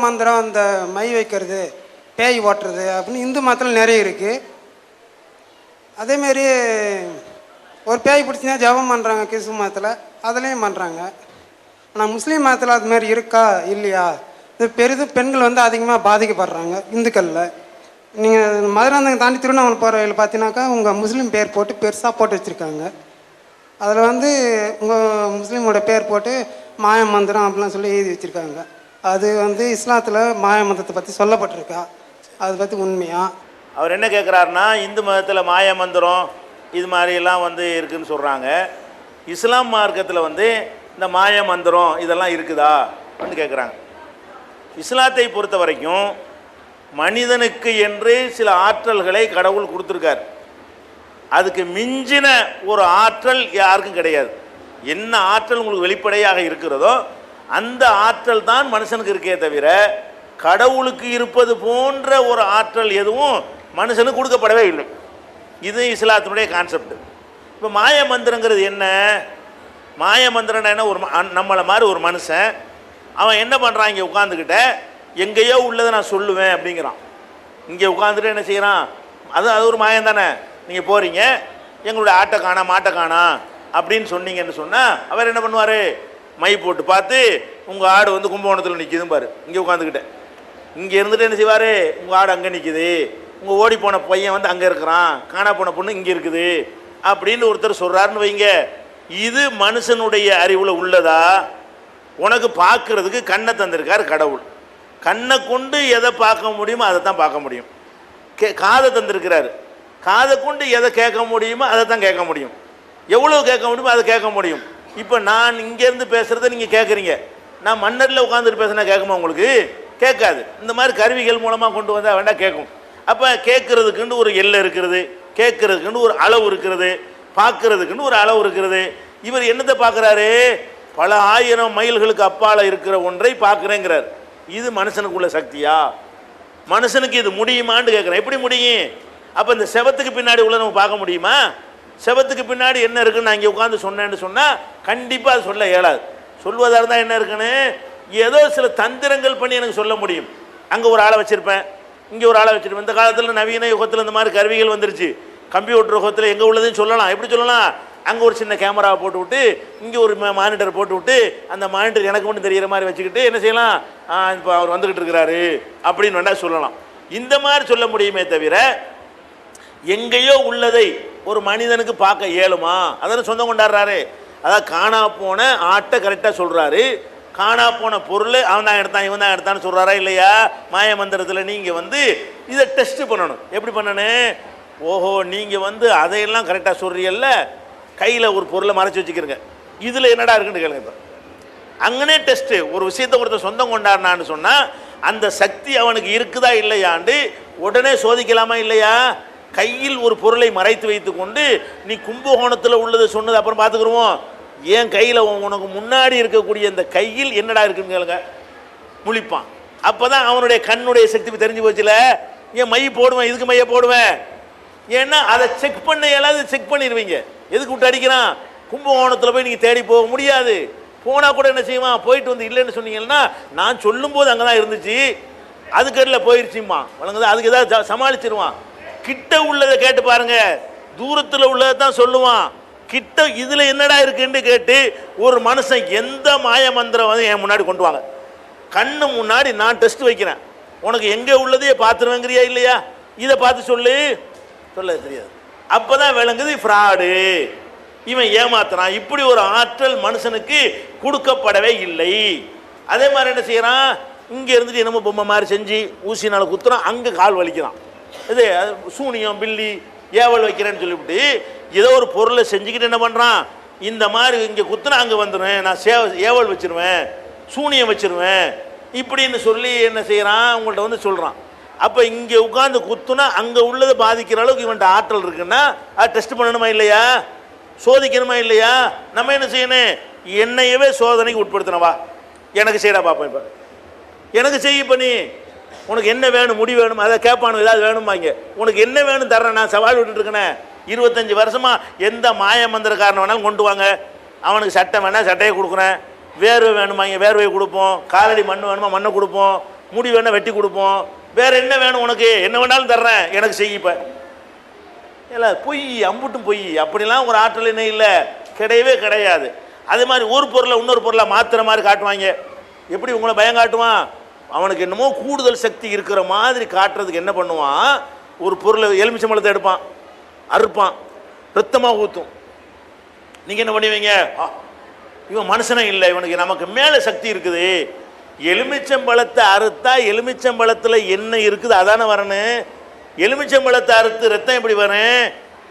மந்திரம், அந்த மை வைக்கிறது, பேய் ஓட்டுறது அப்படின்னு இந்து மதத்தில் நிறைய இருக்குது. அதேமாரி ஒரு பேய் பிடிச்சினா ஜபம் பண்ணுறாங்க கிறிஸ்துவ மதத்தில், அதுலேயும் பண்ணுறாங்க. ஆனால் முஸ்லீம் மதத்தில் அதுமாரி இருக்கா இல்லையா? இது பெரிதும் பெண்கள் வந்து அதிகமாக பாதிக்கப்படுறாங்க இந்துக்களில். நீங்கள் மதுராந்தகம் தாண்டி திருவண்ணாமலை போகிற வழியில் பார்த்தீங்கன்னாக்கா உங்கள் முஸ்லீம் பேர் போட்டு பெருசாக போட்டு வச்சுருக்காங்க. அதில் வந்து உங்கள் முஸ்லீமோட பேர் போட்டு மாய மந்திரம் அப்படிலாம் சொல்லி எழுதி வச்சுருக்காங்க. அது வந்து இஸ்லாத்தில் மாய மந்திரத்தை பற்றி சொல்லப்பட்டிருக்கா? அதை பற்றி உண்மையா? அவர் என்ன கேட்குறாருன்னா, இந்து மதத்தில் மாய மந்திரம் இது மாதிரிலாம் வந்து இருக்குதுன்னு சொல்கிறாங்க. இஸ்லாம் மார்க்கத்தில் வந்து இந்த மாய மந்திரம் இதெல்லாம் இருக்குதா வந்து கேட்குறாங்க. இஸ்லாத்தை பொறுத்த வரைக்கும் மனிதனுக்கு என்று சில ஆற்றல்களை கடவுள் கொடுத்துருக்கார். அதுக்கு மிஞ்சின ஒரு ஆற்றல் யாருக்கும் கிடையாது. என்ன ஆற்றல் உங்களுக்கு வெளிப்படையாக இருக்கிறதோ அந்த ஆற்றல் தான் மனுஷனுக்கு இருக்கே தவிர கடவுளுக்கு இருப்பது போன்ற ஒரு ஆற்றல் எதுவும் மனுஷனுக்கு கொடுக்கப்படவே இல்லை. இது இஸ்லாத்தினுடைய கான்செப்ட். இப்போ மாய மந்திரங்கிறது என்ன? மாய மந்திரம்னா என்ன? ஒரு நம்மளை மாதிரி ஒரு மனுஷன் அவன் என்ன பண்ணுறான், இங்கே உட்காந்துக்கிட்ட எங்கேயோ உள்ளதை நான் சொல்லுவேன் அப்படிங்கிறான். இங்கே உட்காந்துட்டு என்ன செய்கிறான்? அது ஒரு மாயம் தானே. நீங்கள் போகிறீங்க, எங்களுடைய ஆட்டை காணா மாட்டை காணா அப்படின்னு சொன்னீங்கன்னு சொன்னால் அவர் என்ன பண்ணுவார்? மை போட்டு பார்த்து உங்கள் ஆடு வந்து கும்பகோணத்தில் நிற்கிதுன்னு பாரு, இங்கே உட்காந்துக்கிட்டேன். இங்கே இருந்துட்டு என்ன செய்வார்? உங்கள் ஆடு அங்கே நிற்கிது, உங்கள் ஓடி போன பையன் வந்து அங்கே இருக்கிறான், காணா போன பொண்ணு இங்கே இருக்குது அப்படின்னு ஒருத்தர் சொல்கிறாருன்னு வைங்க. இது மனுஷனுடைய அறிவில் உள்ளதா? உனக்கு பார்க்கறதுக்கு கண்ணை தந்திருக்கார் கடவுள். கண்ணை கொண்டு எதை பார்க்க முடியுமோ அதை தான் பார்க்க முடியும். காதை தந்திருக்கிறாரு, காதை கொண்டு எதை கேட்க முடியுமோ அதை தான் கேட்க முடியும். எவ்வளோ கேட்க முடியுமோ அதை கேட்க முடியும். இப்போ நான் இங்கேருந்து பேசுகிறத நீங்கள் கேட்குறீங்க, நான் மன்னரில் உட்காந்துட்டு பேசுனா கேட்குமா? உங்களுக்கு கேட்காது. இந்த மாதிரி கருவிகள் மூலமாக கொண்டு வந்தால் வேண்டாம் கேட்கும். அப்போ கேட்குறதுக்குன்னு ஒரு எல்லை இருக்கிறது, கேட்குறதுக்குன்னு ஒரு அளவு இருக்கிறது, பார்க்குறதுக்குன்னு ஒரு அளவு இருக்கிறது. இவர் என்னத்தை பார்க்குறாரு? பல ஆயிரம் மைல்களுக்கு அப்பால் இருக்கிற ஒன்றை பார்க்குறேங்கிறார். இது மனுஷனுக்கு உள்ள சக்தியா? மனுஷனுக்கு இது முடியுமான்னு கேட்குறேன். எப்படி முடியும்? அப்போ இந்த செவத்துக்கு பின்னாடி உள்ள நம்ம பார்க்க முடியுமா? செவத்துக்கு பின்னாடி என்ன இருக்குன்னு நான் இங்கே உட்காந்து சொன்னேன்னு சொன்னால் கண்டிப்பாக அது சொல்ல இயலாது. சொல்வதாக இருந்தால் என்ன இருக்குன்னு ஏதோ சில தந்திரங்கள் பண்ணி எனக்கு சொல்ல முடியும். அங்கே ஒரு ஆளை வச்சுருப்பேன், இங்கே ஒரு ஆளை வச்சுருப்பேன். இந்த காலத்தில் நவீன யுகத்தில் இந்த மாதிரி கருவிகள் வந்துருச்சு. கம்ப்யூட்டர் யுகத்தில் எங்கே உள்ளதுன்னு சொல்லலாம். எப்படி சொல்லலாம்? அங்கே ஒரு சின்ன கேமராவை போட்டு விட்டு, இங்கே ஒரு மானிட்டர் போட்டு விட்டு, அந்த மானிட்டர் எனக்கு மட்டும் தெரிகிற மாதிரி வச்சுக்கிட்டு என்ன செய்யலாம்? இப்போ அவர் வந்துக்கிட்டு இருக்கிறாரு அப்படின்னு வேண்டாம் சொல்லலாம். இந்த மாதிரி சொல்ல முடியுமே தவிர எங்கேயோ உள்ளதை ஒரு மனிதனுக்கு பார்க்க இயலுமா? அதான் சொந்தம் கொண்டாடுறாரு. அதாவது காணா போன ஆட்டை கரெக்டாக சொல்கிறாரு, காணா போன பொருள் அவன் தான் எடுத்தான் இவன் தான் எடுத்தான்னு சொல்கிறாரா இல்லையா? மாய மந்திரத்தில் நீங்கள் வந்து இதை டெஸ்ட் பண்ணணும். எப்படி பண்ணணும்? ஓஹோ, நீங்கள் வந்து அதையெல்லாம் கரெக்டாக சொல்கிறீல்ல, கையில் ஒரு பொருளை மறைச்சி வச்சுக்கிறங்க, இதில் என்னடா இருக்குன்னு கேளுங்க. இப்போ அங்கனே டெஸ்ட்டு. ஒரு விஷயத்தை ஒருத்தர் சொந்தம் கொண்டாடினான்னு சொன்னால் அந்த சக்தி அவனுக்கு இருக்குதா இல்லையாண்டு உடனே சோதிக்கலாமா இல்லையா? கையில் ஒரு பொருளை மறைத்து வைத்து கொண்டு நீ கும்பகோணத்தில் உள்ளது சொன்னது அப்புறம் பார்த்துக்குருவோம், என் கையில் உனக்கு முன்னாடி இருக்கக்கூடிய இந்த கையில் என்னடா இருக்குன்னு கேளுங்க, முழிப்பான். அப்போ தான் அவனுடைய கண்ணுடைய சக்தி தெரிஞ்சு போச்சுல. ஏன் மை போடுவேன், இதுக்கு மைய போடுவேன், ஏன்னா அதை செக் பண்ண இயலாது. செக் பண்ணிடுவீங்க. எதுக்கு விட்டு அடிக்கிறான்? கும்பகோணத்தில் போய் நீங்கள் தேடி போக முடியாது. போனால் கூட என்ன செய்வான்? போயிட்டு வந்து இல்லைன்னு சொன்னீங்கன்னா நான் சொல்லும்போது அங்கே தான் இருந்துச்சு, அதுக்கடியில் போயிடுச்சுமா வழங்குது, அதுக்கு ஏதாவது சமாளிச்சிருவான். கிட்ட உள்ளதை கேட்டு பாருங்க, தூரத்தில் உள்ளதை தான் சொல்லுவான். கிட்ட இதில் என்னடா இருக்குன்னு கேட்டு ஒரு மனுஷன் எந்த மாய மந்திரம் வந்து என் முன்னாடி கொண்டு வாங்க, கண்ணு முன்னாடி நான் டெஸ்ட் வைக்கிறேன், உனக்கு எங்கே உள்ளதையே பார்த்துருவேங்கிறியா இல்லையா? இதை பார்த்து சொல்லு, சொல்ல தெரியாது. அப்போ தான் விளங்குது ஃப்ராடு, இவன் ஏமாத்துறான். இப்படி ஒரு ஆற்றல் மனுஷனுக்கு கொடுக்கப்படவே இல்லை. அதே மாதிரி என்ன செய்யறான்? இங்கே இருந்துட்டு என்னமோ பொம்மை மாதிரி செஞ்சு ஊசினால் குத்துறான், அங்கே கால் வலிக்கிறான். இது சூனியம் பில்லி ஏவல் வைக்கிறேன்னு சொல்லிவிட்டு ஏதோ ஒரு பொருளை செஞ்சுக்கிட்டு என்ன பண்ணுறான்? இந்த மாதிரி இங்கே குத்துனா அங்கே வந்துடுவேன், நான் ஏவல் வச்சிருவேன், சூனியம் வச்சிருவேன் இப்படின்னு சொல்லி என்ன செய்கிறான்? உங்கள்கிட்ட வந்து சொல்கிறான். அப்போ இங்கே உட்காந்து குத்துனா அங்கே உள்ளதை பாதிக்கிற அளவுக்கு இவன்ட்ட ஆற்றல் இருக்குன்னா அதை டெஸ்ட் பண்ணணுமா இல்லையா? சோதிக்கணுமா இல்லையா? நம்ம என்ன செய்யணும்? என்னையவே சோதனைக்கு உட்படுத்தினவா, எனக்கு செய்யடா பார்ப்பேன். இப்போ எனக்கு செய்ய பண்ணி உனக்கு என்ன வேணும், முடி வேணும், அதை கேட்பானு, ஏதாவது வேணுமாங்க, உனக்கு என்ன வேணும் தர்றேன், நான் சவால் விட்டுட்டு இருக்கேனே. 25 வருஷமாக எந்த மாய மந்திரக்காரன் வேணாலும் கொண்டு வாங்க, அவனுக்கு சட்டை வேணால் சட்டையை கொடுக்குறேன், வேர்வை வேணுமாங்க வேர்வையை கொடுப்போம், காலடி மண் வேணுமா மண்ணை கொடுப்போம், முடி வேணா வெட்டி கொடுப்போம், வேற என்ன வேணும் உனக்கு, என்ன வேணாலும் தர்றேன், எனக்கு செய்யிப்ப. இல்லை பொய், அம்புட்டும் பொய். அப்படிலாம் ஒரு ஆற்றல் என்ன இல்லை, கிடையவே கிடையாது. அதே மாதிரி ஒரு பொருளை இன்னொரு பொருளை மாத்திர மாதிரி காட்டுவாங்க. எப்படி உங்களை பயம் காட்டுவான், அவனுக்கு என்னமோ கூடுதல் சக்தி இருக்கிற மாதிரி காட்டுறதுக்கு என்ன பண்ணுவான், ஒரு பொருளை எலுமிச்சம்பழத்தை எடுப்பான், அறுப்பான், ரத்தமாக ஊற்றும். நீங்கள் என்ன பண்ணுவீங்க, இவன் மனுஷனே இல்லை, இவனுக்கு நமக்கு மேலே சக்தி இருக்குது. எலுமிச்சம்பழத்தை அறுத்தா எலுமிச்சம்பழத்தில் என்ன இருக்குது அதானே வரணும். எலுமிச்சம்பழத்தை அறுத்து ரத்தம் எப்படி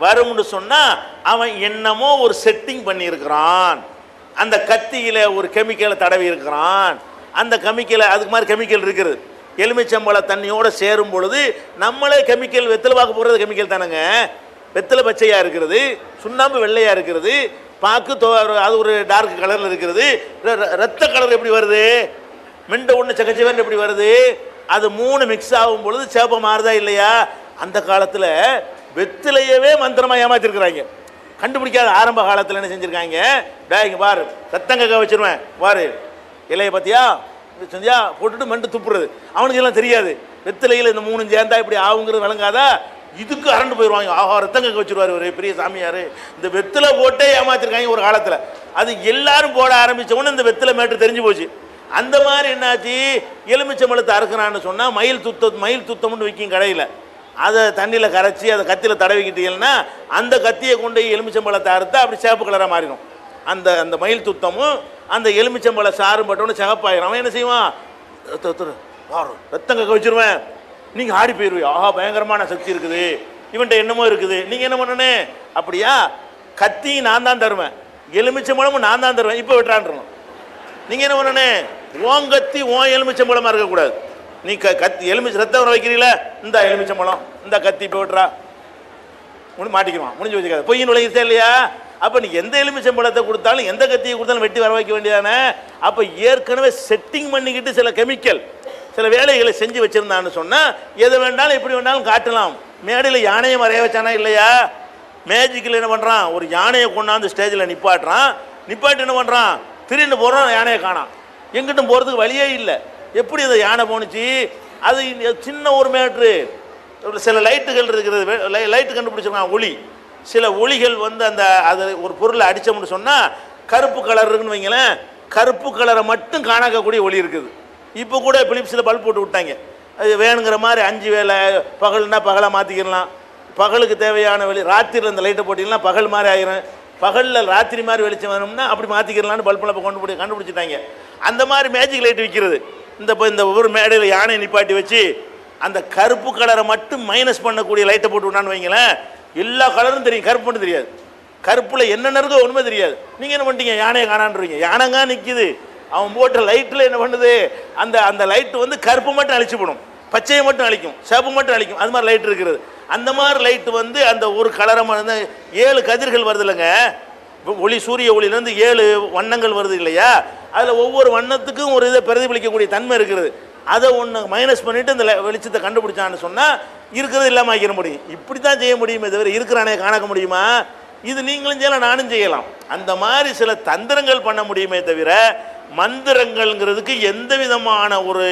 வரும்னு சொன்னால் அவன் என்னமோ ஒரு செட்டிங் பண்ணியிருக்கிறான், அந்த கத்தியில் ஒரு கெமிக்கலை தடவி இருக்கிறான். அந்த கெமிக்கலை, அதுக்கு மாதிரி கெமிக்கல் இருக்குது. எலுமிச்சம்பழ தண்ணியோடு சேரும் பொழுது நம்மளே கெமிக்கல், வெத்தலை பார்க்க போகிறது கெமிக்கல் தானேங்க. வெத்தலை பச்சையாக இருக்கிறது, சுண்ணாம்பு வெள்ளையாக இருக்கிறது, பாக்கு அது ஒரு டார்க் கலரில் இருக்கிறது. ரத்த கலர் எப்படி வருது, மிண்ட ஒன்று சக்கச்சவன் எப்படி வருது, அது மூணு மிக்ஸ் ஆகும் பொழுது சேப்பை மாறுதா இல்லையா. அந்த காலத்தில் வெத்திலையவே மந்திரமாக ஏமாத்திருக்கிறாங்க. கண்டுபிடிக்காத ஆரம்ப காலத்தில் என்ன செஞ்சுருக்காங்க, இங்கே பாரு ரத்தம் கக்க வச்சிருவேன் பாரு, இலையை பார்த்தியா செஞ்சியா போட்டுட்டு மண்டு துப்புறது. அவனுக்கு எல்லாம் தெரியாது, வெத்திலையில் இந்த மூணு சேர்ந்தா இப்படி ஆகுங்கிறது விளங்காதா. இதுக்கு அரண்டு போயிடுவாங்க, ஆஹா ரத்தம் கக்க வச்சிருவார் ஒரு பெரிய சாமியார். இந்த வெத்திலை போட்டே ஏமாத்திருக்காங்க ஒரு காலத்தில். அது எல்லாரும் போட ஆரம்பித்த உடனே இந்த வெத்திலை மேட்டு தெரிஞ்சு போச்சு. அந்த மாதிரி என்னாச்சு, எலுமிச்சம்பழத்தை அறுக்கிறான்னு சொன்னால் மயில் துத்தம்னு விற்கும் கடையில், அதை தண்ணியில் கரைச்சி அதை கத்தியில் தடவிக்கிட்டீங்கன்னா அந்த கத்தியை கொண்டு எலுமிச்சம்பழத்தை அறுத்தா அப்படி சேப்பு கலராக மாறிடும். அந்த அந்த மயில் துத்தமும் அந்த எலுமிச்சம்பழ சாரும் பட்டோன்னு சிகப்பாயிரும். அவன் என்ன செய்வான், ரத்தம் கக்க வச்சிருவேன். நீங்கள் ஆடி போயிடுவீங்க, ஆஹா பயங்கரமான சக்தி இருக்குது, இவன்ட்ட என்னமோ இருக்குது. நீங்கள் என்ன பண்ணனே, அப்படியா கத்தியும் நான் தான் தருவேன், எலுமிச்சம்பழமும் நான் தான் தருவேன், இப்போ விட்டுறான்றணும். நீங்கள் என்ன பண்ணனே, ஓன் கத்தி ஓன் எலுமிச்சம்பழமாக இருக்கக்கூடாது. நீ கத்தி ரத்தம் வர வைக்கிறீங்களா, இந்த எலுமிச்சம்பழம் இந்த கத்தி இப்போ விட்டுறா மாட்டிக்குவான், முடிஞ்சு வச்சுக்காது, பொய்யின் உலகிச்சே இல்லையா. அப்போ நீ எந்த எலுமிச்சம்பழத்தை கொடுத்தாலும் எந்த கத்தியை கொடுத்தாலும் வெட்டி வர வைக்க வேண்டியதானே. அப்போ ஏற்கனவே செட்டிங் பண்ணிக்கிட்டு சில கெமிக்கல் சில வேலைகளை செஞ்சு வச்சுருந்தான்னு சொன்னால் எதை வேண்டாலும் எப்படி வேண்டாலும் காட்டலாம். மேடையில் யானையை வரைய வச்சானா இல்லையா, மேஜிக்கில் என்ன பண்ணுறான், ஒரு யானையை கொண்டாந்து ஸ்டேஜில் நிப்பாட்டு என்ன பண்ணுறான், திடீர்னு போகிறோம் யானையை காணாம், எங்கிட்டும் போகிறதுக்கு வழியே இல்லை. எப்படி அதை யானை போணுச்சு, அது சின்ன ஒரு மேட்ரு, சில லைட்டுகள் இருக்கிறது, லைட்டு கண்டுபிடிச்சிருக்கான் ஒளி, சில ஒளிகள் வந்து அந்த அது ஒரு பொருளை அடித்தோம்னு சொன்னால் கருப்பு கலர் இருக்குன்னு வைங்களேன், கருப்பு கலரை மட்டும் காணாக்கக்கூடிய ஒளி இருக்குது. இப்போ கூட பிலிப்ஸில் பல்ப் போட்டு விட்டாங்க, அது வேணுங்கிற மாதிரி 5 வேளை பகல்னா பகலாக மாற்றிக்கிடலாம், பகலுக்கு தேவையான வெளி ராத்திரியில் அந்த லைட்டை போட்டிங்கன்னா பகல் மாதிரி ஆயிரும், பகலில் ராத்திரி மாதிரி வெளிச்சம் வேணும்னா அப்படி மாற்றிக்கிறலான்னு பல்பில் கண்டுபிடிச்சிட்டாங்க. அந்த மாதிரி மேஜிக் லைட் விற்கிறது. இந்த ஒரு மேடையில் யானை நிப்பாட்டி வச்சு அந்த கருப்பு கலரை மட்டும் மைனஸ் பண்ணக்கூடிய லைட்டை போட்டு விட்டான்னு வைங்களேன், எல்லா கலரும் தெரியும், கருப்பு மட்டும் தெரியாது, கருப்பில் என்னென்ன இருக்கோ ஒன்றுமே தெரியாது. நீங்கள் என்ன பண்ணிட்டீங்க, யானையை காணான்றீங்க, யானைங்க நிற்கிது, அவன் போட்ட லைட்டில் என்ன பண்ணுது, அந்த லைட்டு வந்து கருப்பு மட்டும் அழிச்சு போடும், பச்சையை மட்டும் அழிக்கும், சிவப்பு மட்டும் அழிக்கும், அது மாதிரி லைட் இருக்கிறது. அந்த மாதிரி லைட்டு வந்து அந்த ஒரு கலரமாக வந்து 7 கதிர்கள் வருது இல்லைங்க, ஒளி சூரிய ஒளியிலேருந்து 7 வண்ணங்கள் வருது இல்லையா, அதில் ஒவ்வொரு வண்ணத்துக்கும் ஒரு இதை பிரதிபலிக்கக்கூடிய தன்மை இருக்கிறது. அதை ஒன்று மைனஸ் பண்ணிவிட்டு இந்த வெளிச்சத்தை கண்டுபிடிச்சான்னு சொன்னால் இருக்கிறது இல்லாமல் ஆக்கிட முடியும். இப்படி தான் செய்ய முடியுமே தவிர இருக்கிறானே காணக்க முடியுமா, இது நீங்களும் செய்யலாம் நானும் செய்யலாம். அந்த மாதிரி சில தந்திரங்கள் பண்ண முடியுமே தவிர மந்திரங்கள்ங்கிறதுக்கு எந்த விதமான ஒரு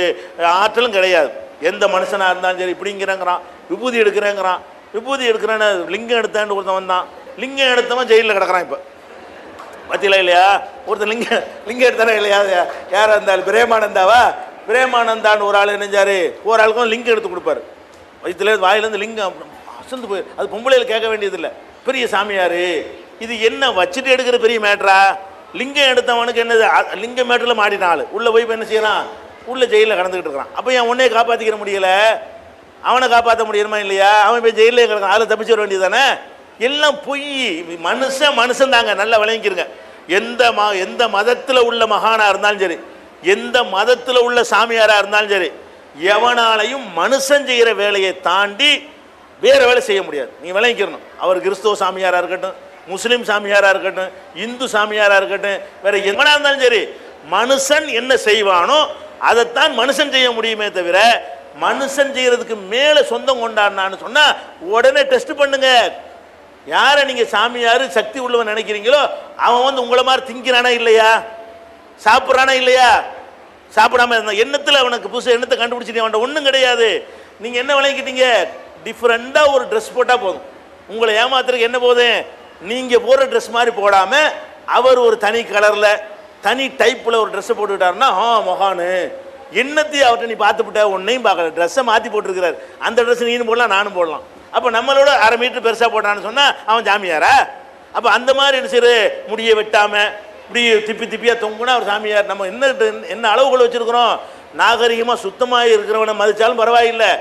ஆற்றலும் கிடையாது. எந்த மனுஷனாக இருந்தாலும் சரி இப்படிங்கிறங்கிறான், விபூதி எடுக்கிறேங்கிறான், விபூதி எடுக்கிறான்னு லிங்கம் எடுத்தான்னு ஒருத்தன் வந்தான், லிங்கம் எடுத்தவன் ஜெயிலில் கிடக்கிறான். இப்போ பத்தியில இல்லையா, ஒருத்தர் லிங்கம் எடுத்தானே இல்லையா, யார் இருந்தாலும் பிரேமானந்தான்னு ஒரு ஆள் நினைஞ்சாரு, ஒரு ஆளுக்கும் லிங்கம் எடுத்து கொடுப்பாரு, வயிற்றுலேருந்து வாயிலேருந்து லிங்கம் அசந்து போய், அது பொம்பளையில் கேட்க வேண்டியதில்லை, பெரிய சாமியார். இது என்ன வச்சுட்டு எடுக்கிற பெரிய மேட்ரா, லிங்கம் எடுத்தவனுக்கு என்னது, லிங்கம் மேட்டரில் மாட்டினாள், உள்ளே போய் இப்போ என்ன செய்யலாம், உள்ளே ஜெயிலில் கடந்துக்கிட்டு இருக்கிறான். அப்போ என் உன்னையே காப்பாற்றிக்கிற முடியலை, அவனை காப்பாற்ற முடியுமா இல்லையா, அவன் போய் ஜெயிலே கிடக்கான், அதில் தப்பிச்சு வர வேண்டியது தானே. எல்லாம் பொய், மனுஷன் தாங்க, நல்லா விளங்கிக்கிறங்க. எந்த மதத்தில் உள்ள மகானாக இருந்தாலும் சரி, எந்த மதத்தில் உள்ள சாமியாராக இருந்தாலும் சரி, எவனாலையும் மனுஷன் செய்கிற வேலையை தாண்டி வேறு வேலை செய்ய முடியாது. நீங்கள் விளங்கிக்கிறணும். அவர் கிறிஸ்தவ சாமியாராக இருக்கட்டும், முஸ்லீம் சாமியாராக இருக்கட்டும், இந்து சாமியாராக இருக்கட்டும், வேறு எவனாக இருந்தாலும் சரி, மனுஷன் என்ன செய்வானோ அதைத்தான் மனுஷன் செய்ய முடியுமே தவிர மனுஷன் செய்கிறதுக்கு மேலே சொந்தம் கொண்டாடினான்னு சொன்னால் உடனே டெஸ்ட் பண்ணுங்க. யாரை நீங்கள் சாமியார் சக்தி உள்ளவன் நினைக்கிறீங்களோ அவன் வந்து உங்களை மாதிரி திங்கிறானா இல்லையா, சாப்பிட்றானா இல்லையா, சாப்பிடாம இருந்தான். எண்ணத்தில் அவனுக்கு புதுசு எண்ணத்தை கண்டுபிடிச்சிட்டு அவன்கிட்ட ஒன்றும் கிடையாது. நீங்கள் என்ன விளங்கிட்டீங்க? டிஃப்ரெண்ட்டாக ஒரு ட்ரெஸ் போட்டால் போதும். உங்களை ஏமாத்துறதுக்கு என்ன போதும்? நீங்கள் போடுற ட்ரெஸ் மாதிரி போடாமல் அவர் ஒரு தனி கலரில் தனி டைப்பில் ஒரு ட்ரெஸ்ஸை போட்டுக்கிட்டாருன்னா மொகானு என்னத்தையும் அவர்கிட்ட நீ பார்த்துவிட்ட, ஒன்றையும் பார்க்கல, ட்ரெஸ்ஸை மாற்றி போட்டிருக்கிறார். அந்த ட்ரெஸ் நீனும் போடலாம் நானும் போடலாம். அப்போ நம்மளோட 1/2 மீட்டர் பெருசாக போட்டான்னு சொன்னால் அவன் ஜாமியாரா? அப்போ அந்த மாதிரி என்ன செய்யுது? முடியை வெட்டாமல் இப்படி திப்பியாக தொங்குனா அவர் சாமியார். நம்ம என்ன அளவுகள் வச்சுருக்கிறோம்? நாகரிகமாக சுத்தமாக இருக்கிறவனை மதித்தாலும் பரவாயில்லை,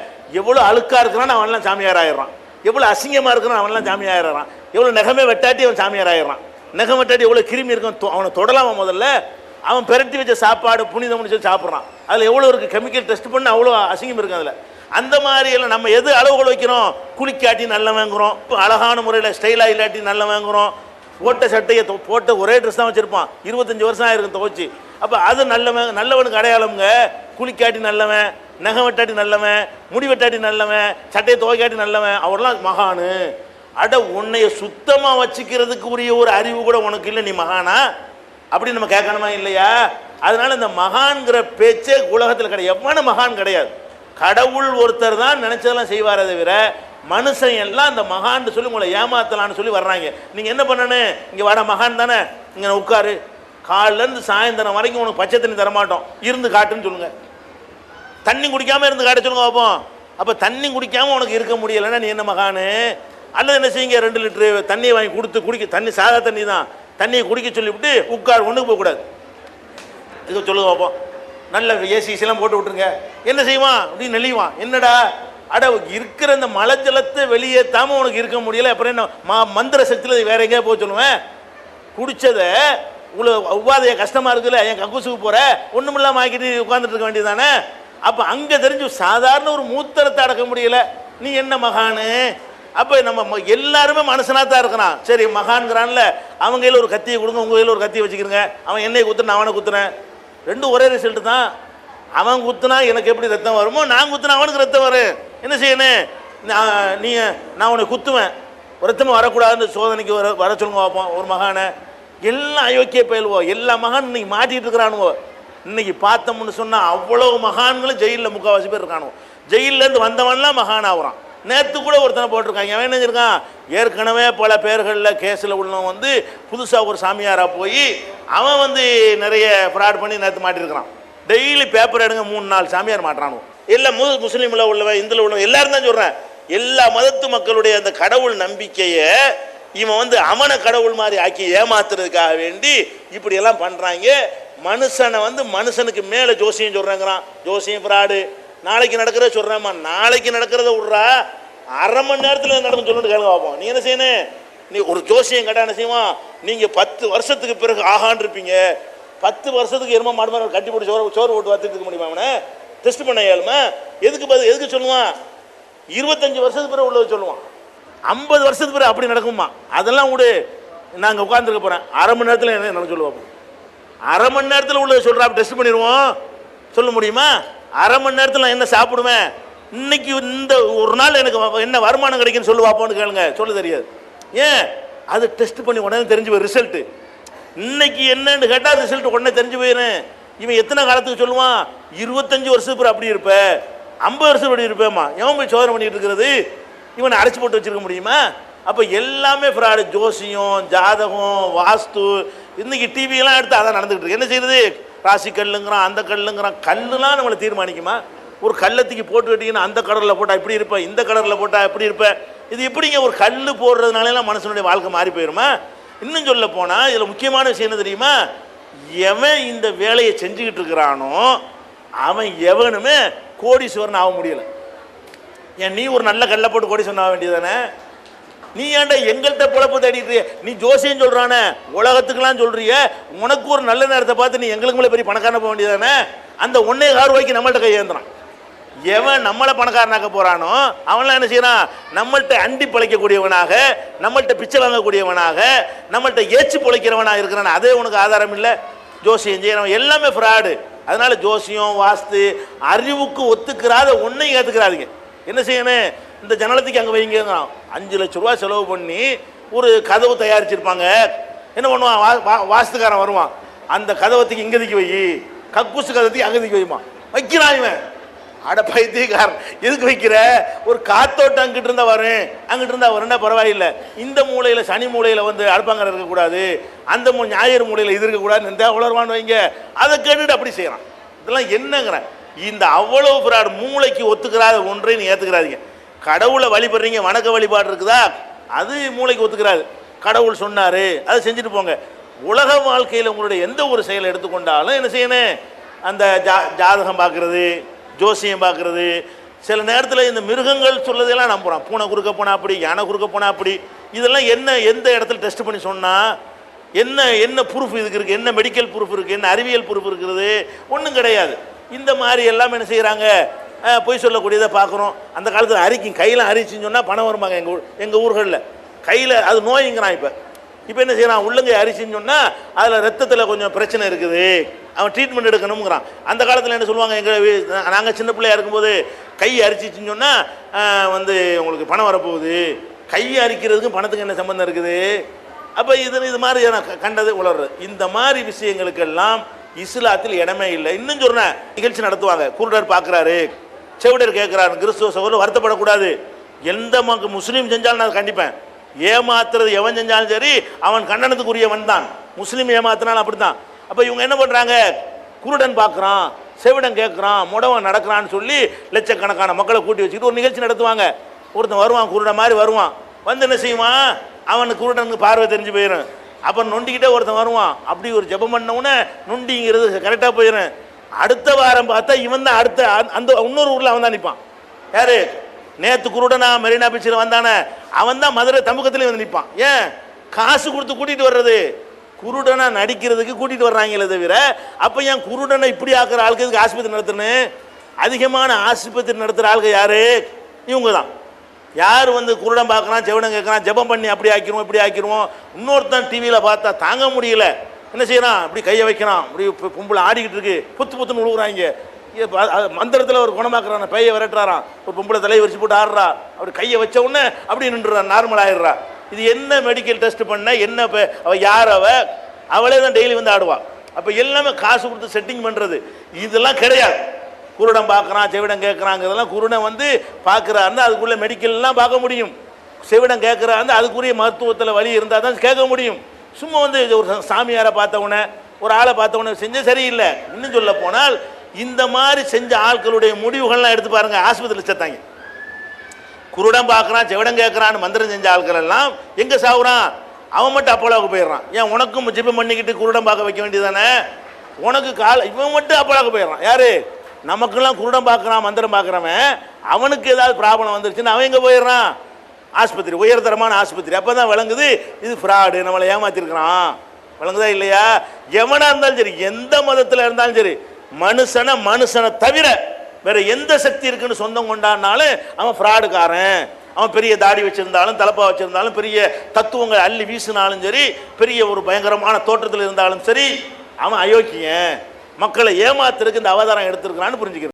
எவ்வளோ அழுக்காக இருக்கிறான்னு அவன்லாம் சாமியார் ஆயிடுறான், எவ்வளோ அசிங்கமாக இருக்கிறான் அவன்லாம் சாமியார் ஆயிடுறான், எவ்வளோ நெகமே வெட்டாட்டி அவன் சாமியார் ஆயிடுறான். நெகம் வெட்டாட்டி எவ்வளோ கிருமி இருக்கும் அவனை தொடலாமா? முதல்ல அவன் பெரட்டி வச்ச சாப்பாடு புனிதம்னு சொல்லி சாப்பிட்றான், அதில் எவ்வளோ இருக்குது கெமிக்கல் டெஸ்ட் பண்ண அவ்வளோ அசிங்கம் இருக்குது அதில். அந்த மாதிரி எல்லாம் நம்ம எது அளவுகள் வைக்கிறோம்? குளிக்காட்டி நல்ல வாங்குகிறோம், அழகான முறையில் ஸ்டைலாக இல்லாட்டி நல்ல வாங்குகிறோம், போட்ட சட்டையை போட்ட ஒரே ட்ரெஸ் தான் வச்சுருப்பான், 25 வருஷம் ஆயிருக்கும் துவைச்சி. அப்போ அது நல்லவனுக்கு அடையாளம்ங்க. குளிக்காட்டி நல்லவன், நகம் வெட்டாட்டி நல்லவன், முடி வெட்டாட்டி நல்லவன், சட்டையை துவைக்காட்டி நல்லவன், அவர்லாம் மகானு. அட உன்னைய சுத்தமாக வச்சுக்கிறதுக்கு உரிய ஒரு அறிவு கூட உனக்கு இல்லை, நீ மகானா? அப்படி நம்ம கேட்கணுமா இல்லையா? அதனால இந்த மகான்கிற பேச்சே உலகத்தில் கிடையாது. எவ்வளோ மகான் கிடையாது. கடவுள் ஒருத்தர் தான் நினைச்சதெல்லாம் செய்வாரே தவிர மனுஷன் எல்லாம் அந்த மகான்னு சொல்லி உங்களை ஏமாத்தலான்னு சொல்லி வர்றாங்க. நீங்கள் என்ன பண்ணணும்? இங்கே வர மகான் தானே, இங்கே உட்காரு, காலிலேருந்து சாயந்தரம் வரைக்கும் உனக்கு பச்சை தண்ணி தரமாட்டோம், இருந்து காட்டுன்னு சொல்லுங்கள். தண்ணி குடிக்காமல் இருந்து காட்ட சொல்லுங்க பார்ப்போம். அப்போ தண்ணி குடிக்காமல் உனக்கு இருக்க முடியலைன்னா நீ என்ன மகானு? அல்லது என்ன செய்யுங்க, 2 லிட்டரு தண்ணியை வாங்கி கொடுத்து குடிக்க, தண்ணி சாதா தண்ணி தான், தண்ணியை குடிக்க சொல்லிவிட்டு உட்கார், ஒன்றுக்கு போகக்கூடாது, இது சொல்லுங்க பார்ப்போம். நல்ல ஏசிலாம் போட்டு விட்டுருங்க. என்ன செய்வான்? அப்படின்னு நெளிவான். என்னடா அட இருக்கிற இந்த மலை ஜலத்தை வெளியேற்றாமல் உனக்கு இருக்க முடியல, அப்புறம் என்ன மந்திர சக்தியில் வேற எங்கேயா போக சொல்லுவேன்? குடித்ததை இவ்வளோ உபாதைய கஷ்டமாக இருக்குல்ல, என் கக்கூசுக்கு போகிற ஒன்றும் இல்லாமல் ஆக்கிட்டு உட்காந்துட்டு இருக்க வேண்டியதானே? அப்போ அங்கே தெரிஞ்சு சாதாரண ஒரு மூத்தரத்தை அடக்க முடியல, நீ என்ன மகானு? அப்போ நம்ம எல்லாருமே மனுஷனாக தான் இருக்கிறான். சரி மகான்கிறான்ல, அவங்க கையில் ஒரு கத்தியை கொடுங்க, உங்கள் கையில் ஒரு கத்தியை வச்சுக்கிறங்க, அவன் என்னை குத்துன அவனை குத்துனேன், ரெண்டும் ஒரே ரிசல்ட்டு தான். அவன் குத்துனா எனக்கு எப்படி ரத்தம் வருமோ, நான் குத்துனா அவனுக்கு ரத்தம் வரும். என்ன செய்யணும்? நான் உன்னை குத்துவேன், ரத்தமாக வரக்கூடாதுன்னு சோதனைக்கு வர சொல்லுங்க பார்ப்போம் ஒரு மகானை. எல்லாம் அயோக்கிய பயில்வோம், எல்லா மகான் இன்னைக்கு மாட்டிகிட்டு இருக்கிறானுவோ. இன்னைக்கு பார்த்தோம்னு சொன்னால் அவ்வளோ மகான்களும் ஜெயிலில் 3/4 பேர் இருக்கானுவோ. ஜெயிலேருந்து வந்தவன்லாம் மகான் ஆகுறான். நேற்று கூட ஒருத்தனை போட்டிருக்காங்க, அவன் என்ன செஞ்சிருக்கான்? ஏற்கனவே பல பேர்களில் கேஸில் உள்ளவன் வந்து புதுசாக ஒரு சாமியாராக போய் அவன் நிறைய ஃப்ராட் பண்ணி நேற்று மாட்டிருக்கிறான். டெய்லி பேப்பர் எடுங்க 3-4 சாமியார் மாட்டுறானுவோ. எல்லாம் முஸ்லீமில் உள்ளவன், இந்தில் உள்ளவன், எல்லாரும் தான் சொல்கிறேன். எல்லா மதத்து மக்களுடைய அந்த கடவுள் நம்பிக்கையை இவன் அவனை கடவுள் மாதிரி ஆக்கி ஏமாத்துறதுக்காக வேண்டி இப்படியெல்லாம் பண்ணுறாங்க. மனுஷனை மனுஷனுக்கு மேலே ஜோசியம் சொல்கிறாங்கிறான். ஜோசியம் ஃப்ராடு. நாளைக்கு நடக்கிறத சொல்கிறேம்மா, நாளைக்கு நடக்கிறத விட்றா, 1/2 மணி நேரத்தில் நடக்கும் சொல்லிட்டு கேளுங்க பார்ப்போம். நீ என்ன செய்யணும்? நீ ஒரு ஜோசியம் கேட்டால் என்ன செய்வான்? நீங்கள் 10 வருஷத்துக்கு பிறகு ஆகான் இருப்பீங்க. 10 வருஷத்துக்கு எருமை மாடு மாதிரி கட்டி போட்டு சோறு போட்டு பார்த்துட்டு இருக்க முடியுமா? அவனை டெஸ்ட் பண்ண இயலுமா? எதுக்கு சொல்லுவான்? 25 வருஷத்துக்கு பிறகு உள்ளது சொல்லுவான். 50 வருஷத்துக்கு பிறகு அப்படி நடக்குமா? அதெல்லாம் விடு, நாங்கள் உட்காந்துருக்க போகிறேன், 1/2 மணி நேரத்தில் என்ன நடக்க சொல்லுவோம். 1/2 மணி நேரத்தில் உள்ளது சொல்கிறா, டெஸ்ட் பண்ணிடுவோம், சொல்ல முடியுமா? 1/2 மணி நேரத்தில் நான் என்ன சாப்பிடுவேன், இன்னைக்கு இந்த ஒரு நாள் எனக்கு என்ன வருமானம் கிடைக்குன்னு சொல்லு பார்ப்போன்னு கேளுங்க, சொல்ல தெரியாது. ஏன்? அது டெஸ்ட் பண்ணி உடனே தெரிஞ்சு போய் ரிசல்ட்டு. இன்னைக்கு என்னன்னு கேட்டால் ரிசல்ட் உடனே தெரிஞ்சு போயிடும். இவன் எத்தனை காலத்துக்கு சொல்லுவான்? 25 வருஷத்துக்கு பிறகு அப்படி இருப்ப, 50 வருஷம் அப்படி இருப்பேம்மா. எவன் போய் சோதனை பண்ணிட்டு இருக்கிறது? இவனை அடைச்சி போட்டு வச்சிருக்க முடியுமா? அப்போ எல்லாமே ஃப்ராடு. ஜோசியம், ஜாதகம், வாஸ்து, இன்னைக்கு டிவியெல்லாம் எடுத்து அதான் நடந்துக்கிட்டு இருக்கு. என்ன செய்யுது? ராசி கல்லுங்கிறான், அந்த கல்லுங்கிறான். கல்லுலாம் நம்மளை தீர்மானிக்குமா? ஒரு கள்ளத்துக்கு போட்டு கட்டிங்கன்னா அந்த கடலில் போட்டால் இப்படி இருப்பேன், இந்த கடலில் போட்டால் எப்படி இருப்பேன். இது எப்படிங்க ஒரு கல் போடுறதுனாலாம் மனுஷனுடைய வாழ்க்கை மாறி போயிடுமா? இன்னும் சொல்ல போனால் இதில் முக்கியமான விஷயம் என்ன தெரியுமா? எவன் இந்த வேலையை செஞ்சுக்கிட்டு இருக்கிறானோ அவன் எவனுமே கோடீஸ்வரன் ஆக முடியலை. ஏன் நீ ஒரு நல்ல கல்லை போட்டு கோடீஸ்வரன் ஆக வேண்டியதானே? நீ ஏன்டா எங்கள்கிட்ட பிழப்பு தேடிட்டு? நீ ஜோசியம் சொல்கிறானே, உலகத்துக்கெல்லாம் சொல்கிறிய, உனக்கு ஒரு நல்ல நேரத்தை பார்த்து நீ எங்களுக்கு மேலே பெரிய பணக்காரன போக வேண்டியதானே? அந்த 1.25 ரூபாய்க்கு நம்மள்கிட்ட கையேந்துறான். எவன் நம்மளை பணக்காரனாக்க போகிறானோ அவன்லாம் என்ன செய்யறான்? நம்மள்கிட்ட அண்டி பிழைக்கக்கூடியவனாக, நம்மள்கிட்ட பிச்சை வாங்கக்கூடியவனாக, நம்மள்கிட்ட ஏச்சு பிழைக்கிறவனாக இருக்கிறான். அதே உனக்கு ஆதாரம் இல்லை. ஜோசியம் செய்யறவன் எல்லாமே ஃப்ராடு. அதனால ஜோசியம், வாஸ்து, அறிவுக்கு ஒத்துக்கிறாத ஒன்றையும் ஏற்றுக்கிறாதீங்க. என்ன செய்யணும்? இந்த ஜன்னலத்துக்கு அங்கே வைங்க, 5 லட்ச ரூபா செலவு பண்ணி ஒரு கதவு தயாரிச்சிருப்பாங்க. என்ன பண்ணுவான்? வாஸ்துக்காரன் வருவான், அந்த கதவத்துக்கு இங்கதிக்கு வை, கக்கூசு கதத்தி அகதிக்கு வைமா வைக்கிறான் இவன். அட பைத்தியக்காரன், எதுக்கு வைக்கிற? ஒரு காத்தோட்டம் அங்கிட்டு இருந்தா வரும், அங்கிட்டு இருந்தா வரும்னா பரவாயில்லை. இந்த மூலையில் சனி மூலையில் வந்து அடுப்பாங்கரை இருக்கக்கூடாது, அந்த ஞாயிறு மூலையில் இது இருக்கக்கூடாதுன்னு இருந்தா உளர்வான்னு வைங்க. அதை கேட்டுட்டு அப்படி செய்கிறான். இதெல்லாம் என்னங்கிறேன். இந்த அவ்வளோ பிராடு மூளைக்கு ஒத்துக்கிறாத ஒன்றை நீ ஏற்றுக்கிறாதீங்க. கடவுளை வழிபடுறீங்க, வணக்க வழிபாடு இருக்குதா, அது மூளைக்கு ஒத்துக்கிறாது. கடவுள் சொன்னார், அதை செஞ்சுட்டு போங்க. உலக வாழ்க்கையில் உங்களுடைய எந்த ஒரு செயலை எடுத்துக்கொண்டாலும் என்ன செய்யணும்? அந்த ஜாதகம் பார்க்குறது, ஜோசியம் பார்க்குறது, சில நேரத்தில் இந்த மிருகங்கள் சொல்லதெல்லாம் நம்புகிறான். பூனை குறுக்க போனால் அப்படி, யானை குறுக்க போனால் அப்படி. இதெல்லாம் என்ன, எந்த இடத்துல டெஸ்ட் பண்ணி சொன்னால் என்ன என்ன ப்ரூஃப் இதுக்கு இருக்குது, என்ன மெடிக்கல் ப்ரூஃப் இருக்குது, என்ன அறிவியல் ப்ரூஃப் இருக்கிறது? ஒன்றும் கிடையாது. இந்த மாதிரி எல்லாம் என்ன செய்கிறாங்க? பொய் சொல்லக்கூடியதை பார்க்குறோம். அந்த காலத்தில் அரிக்கும், கையில் அரிச்சின்னு சொன்னால் பணம் வருமாங்க. எங்கள் ஊர்களில் கையில் அது நோய்ங்கிறான். இப்போ என்ன செய்யறான்? உள்ளங்கை அரிசின்னு சொன்னால் அதில் ரத்தத்தில் கொஞ்சம் பிரச்சனை இருக்குது, அவன் ட்ரீட்மெண்ட் எடுக்கணுங்கிறான். அந்த காலத்தில் என்ன சொல்லுவாங்க? நாங்கள் சின்ன பிள்ளையா இருக்கும்போது கை அரிச்சிச்சின்னு சொன்னால் வந்து உங்களுக்கு பணம் வரப்போகுது. கை அரிக்கிறதுக்கும் பணத்துக்கு என்ன சம்பந்தம் இருக்குது? அப்போ இது மாதிரி நான் கண்டது உளர்றது. இந்த மாதிரி விஷயங்களுக்கெல்லாம் இஸ்லாத்தில் இடமே இல்லை. இன்னும் சொல்கிறேன், நிகழ்ச்சி நடத்துவாங்க. குருடர் பார்க்குறாரு, செவிடர் கேட்குறாரு. கிறிஸ்துவ சகோதரர் வருத்தப்படக்கூடாது. எந்த முஸ்லீம் செஞ்சாலும் நான் கண்டிப்பேன். ஏமாத்துறது எவன் செஞ்சாலும் சரி, அவன் கண்டனத்துக்குரியவன் தான். முஸ்லீம் ஏமாத்தினாலும் அப்படி தான். அப்போ இவங்க என்ன பண்ணுறாங்க? குருடன் பார்க்குறான், செவிடன் கேட்குறான், முடவன் நடக்கிறான்னு சொல்லி லட்சக்கணக்கான மக்களை கூட்டி வச்சுக்கிட்டு ஒரு நிகழ்ச்சி நடத்துவாங்க. ஒருத்தன் வருவான், குருடன் மாதிரி வருவான். வந்து என்ன செய்வான்? அவனுக்கு குருடனுக்கு பார்வை தெரிஞ்சு போயிடும். அப்புறம் நொண்டிக்கிட்டே ஒருத்தன் வருவான். அப்படி ஒரு ஜெபம் பண்ணவுடனே நொண்டிங்கிறது கரெக்டாக போயிடும். அடுத்த வாரம் பார்த்தா இவன் தான் அடுத்த அந்த இன்னொரு ஊரில் அவன் தான் நிற்பான். யாரு? நேற்று குருடனா மெரினா பீச்சில் வந்தானே, அவன் தான் மதுரை தம்புக்கத்துலேயும் வந்து நிற்பான். ஏன்? காசு கொடுத்து கூட்டிகிட்டு வர்றது. குருடனா நடிக்கிறதுக்கு கூட்டிகிட்டு வர்றாங்களே தவிர, அப்போ ஏன் குருடனை இப்படி ஆக்குற ஆளுக்கு எதுக்கு ஆஸ்பத்திரி நடத்தணும்? அதிகமான ஆஸ்பத்திரி நடத்துகிற ஆளுங்க யாரு? இவங்க தான். யார் வந்து குருடன் பார்க்குறான், செவடன் கேட்குறான், ஜெபம் பண்ணி அப்படி ஆக்கிடுவோம் இப்படி ஆக்கிடுவோம். இன்னொருத்தன் டிவியில் பார்த்தா தாங்க முடியல, என்ன செய்யறான்? இப்படி கையை வைக்கிறான், இப்படி பொம்பளை ஆடிக்கிட்டு இருக்கு, புத்து புத்துன்னு விழுகுறாங்க. மந்திரத்தில் ஒரு குணமாக்குறான், பையை விரட்டுறாரான். ஒரு பொம்பளை தலையை வச்சு போட்டு ஆடுறா, அப்படி கையை வச்ச உடனே அப்படி நின்றுறான், நார்மல் ஆயிடுறா. இது என்ன மெடிக்கல் டெஸ்ட் பண்ண என்ன? அவள் யார்? அவளே தான் டெய்லி வந்து ஆடுவாள். அப்போ எல்லாமே காசு கொடுத்து செட்டிங் பண்ணுறது. இதெல்லாம் கிடையாது. குருடன் பார்க்குறான், செவிடன் கேட்குறாங்கிறதெல்லாம் குருடன் வந்து பார்க்குறாருன்னா அதுக்குள்ளே மெடிக்கல்லாம் பார்க்க முடியும். செவிடன் கேட்குறாருன்னா அதுக்குரிய மருத்துவத்தில் வழி இருந்தால் தான் கேட்க முடியும். சும்மா வந்து ஒரு சாமியாரை பார்த்தவொடனே, ஒரு ஆளை பார்த்தவொடனே செஞ்ச சரியில்லை. இன்னும் சொல்ல போனால் இந்த மாதிரி செஞ்ச ஆட்களுடைய முடிவுகள்லாம் எடுத்து பாருங்க. ஆஸ்பத்திரியில் செத்தாங்க. குருடன் பார்க்குறான், செவிடன் கேட்குறான்னு மந்திரம் செஞ்ச ஆட்கள் எல்லாம் எங்கே சாகுறான்? அவன் மட்டும் அப்போலாவுக்கு போயிடுறான். ஏன்? உனக்கும் ஜிப்பம் பண்ணிக்கிட்டு குருடன் பார்க்க வைக்க வேண்டியதானே? உனக்கு இவன் மட்டும் அப்போலாவுக்கு போயிடுறான். யாரு? நமக்கெல்லாம் குருடன் பார்க்குறான், மந்திரம் பார்க்குறவன், அவனுக்கு ஏதாவது ப்ராப்ளம் வந்துருச்சுன்னு அவன் எங்கே போயிடுறான்? ஆஸ்பத்திரி, உயர்தரமான ஆஸ்பத்திரி. அப்போ தான் விளங்குது இது ஃப்ராடு, நம்மளை ஏமாத்திருக்கிறான். விளங்குதா இல்லையா? எவனாக இருந்தாலும் சரி, எந்த மதத்தில் இருந்தாலும் சரி, மனுஷனை தவிர வேற எந்த சக்தி இருக்குன்னு சொந்தம் கொண்டாடினாலும் அவன் ஃப்ராடுக்காரன். அவன் பெரிய தாடி வச்சிருந்தாலும், தலப்பா வச்சிருந்தாலும், பெரிய தத்துவங்கள் அள்ளி வீசினாலும் சரி, பெரிய ஒரு பயங்கரமான தோற்றத்தில் இருந்தாலும் சரி, அவன் அயோக்கியன். மக்களை ஏமாத்துறதுக்கு இந்த அவதாரம் எடுத்திருக்கிறான்னு புரிஞ்சுக்கிறேன்.